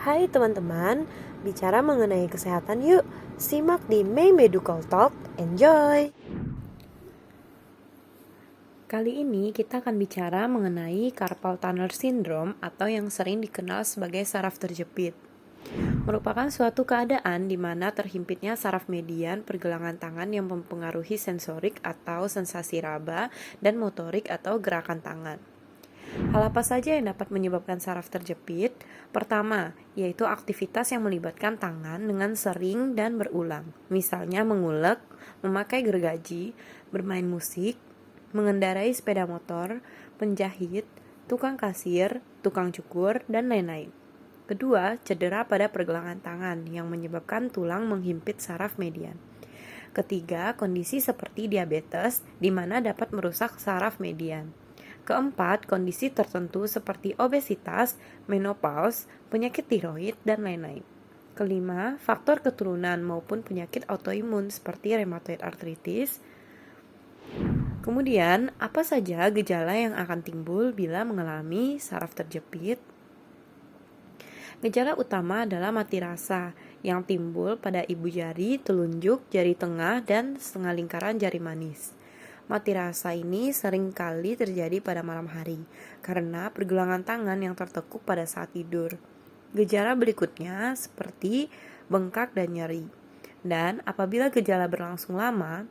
Hai teman-teman, bicara mengenai kesehatan yuk. Simak di May Medical Talk, enjoy! Kali ini kita akan bicara mengenai carpal tunnel syndrome atau yang sering dikenal sebagai saraf terjepit. Merupakan suatu keadaan di mana terhimpitnya saraf median pergelangan tangan yang mempengaruhi sensorik atau sensasi raba dan motorik atau gerakan tangan. Hal apa saja yang dapat menyebabkan saraf terjepit? Pertama, yaitu aktivitas yang melibatkan tangan dengan sering dan berulang. Misalnya mengulek, memakai gergaji, bermain musik, mengendarai sepeda motor, penjahit, tukang kasir, tukang cukur, dan lain-lain. Kedua, cedera pada pergelangan tangan yang menyebabkan tulang menghimpit saraf median. Ketiga, kondisi seperti diabetes di mana dapat merusak saraf median. Keempat, kondisi tertentu seperti obesitas, menopause, penyakit tiroid, dan lain-lain. Kelima, faktor keturunan maupun penyakit autoimun seperti rheumatoid arthritis. Kemudian, apa saja gejala yang akan timbul bila mengalami saraf terjepit? Gejala utama adalah mati rasa yang timbul pada ibu jari, telunjuk, jari tengah, dan setengah lingkaran jari manis. Mati rasa ini sering kali terjadi pada malam hari karena pergelangan tangan yang tertekuk pada saat tidur. Gejala berikutnya seperti bengkak dan nyeri. Dan apabila gejala berlangsung lama,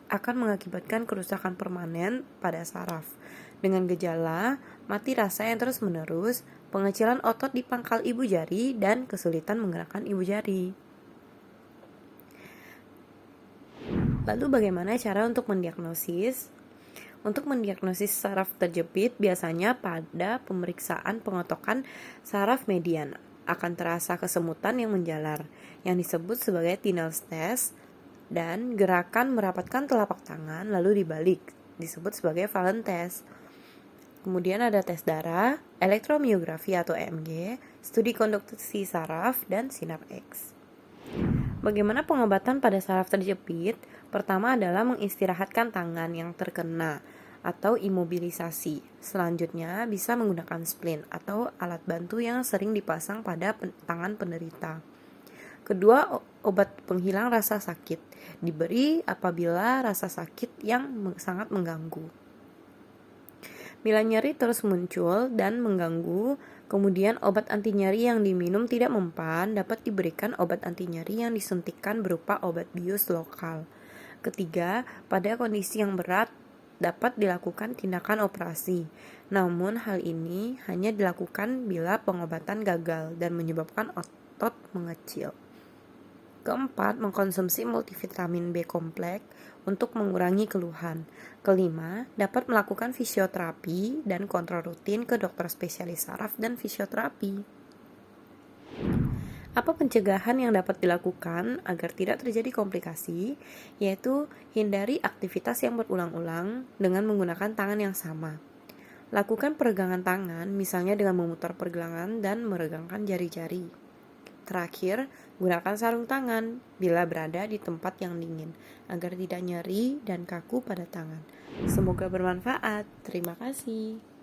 akan mengakibatkan kerusakan permanen pada saraf. Dengan gejala mati rasa yang terus-menerus, pengecilan otot di pangkal ibu jari, dan kesulitan menggerakkan ibu jari. Lalu bagaimana cara untuk mendiagnosis? Untuk mendiagnosis saraf terjepit biasanya pada pemeriksaan pengotokan saraf median akan terasa kesemutan yang menjalar yang disebut sebagai Tinel's test dan gerakan merapatkan telapak tangan lalu dibalik disebut sebagai Valen test. Kemudian ada tes darah, elektromiografi atau EMG, studi konduksi saraf, dan sinar X. Bagaimana pengobatan pada saraf terjepit? Pertama adalah mengistirahatkan tangan yang terkena atau imobilisasi. Selanjutnya bisa menggunakan splint atau alat bantu yang sering dipasang pada tangan penderita. Kedua, obat penghilang rasa sakit diberi apabila rasa sakit yang sangat mengganggu. Bila nyeri terus muncul dan mengganggu, kemudian obat anti nyeri yang diminum tidak mempan, dapat diberikan obat anti nyeri yang disuntikkan berupa obat bius lokal. Ketiga, pada kondisi yang berat dapat dilakukan tindakan operasi. Namun hal ini hanya dilakukan bila pengobatan gagal dan menyebabkan otot mengecil. Keempat, mengkonsumsi multivitamin B kompleks untuk mengurangi keluhan. Kelima, dapat melakukan fisioterapi dan kontrol rutin ke dokter spesialis saraf dan fisioterapi. Apa pencegahan yang dapat dilakukan agar tidak terjadi komplikasi? Yaitu hindari aktivitas yang berulang-ulang dengan menggunakan tangan yang sama. Lakukan peregangan tangan, misalnya dengan memutar pergelangan dan meregangkan jari-jari. Terakhir, gunakan sarung tangan bila berada di tempat yang dingin agar tidak nyeri dan kaku pada tangan. Semoga bermanfaat. Terima kasih.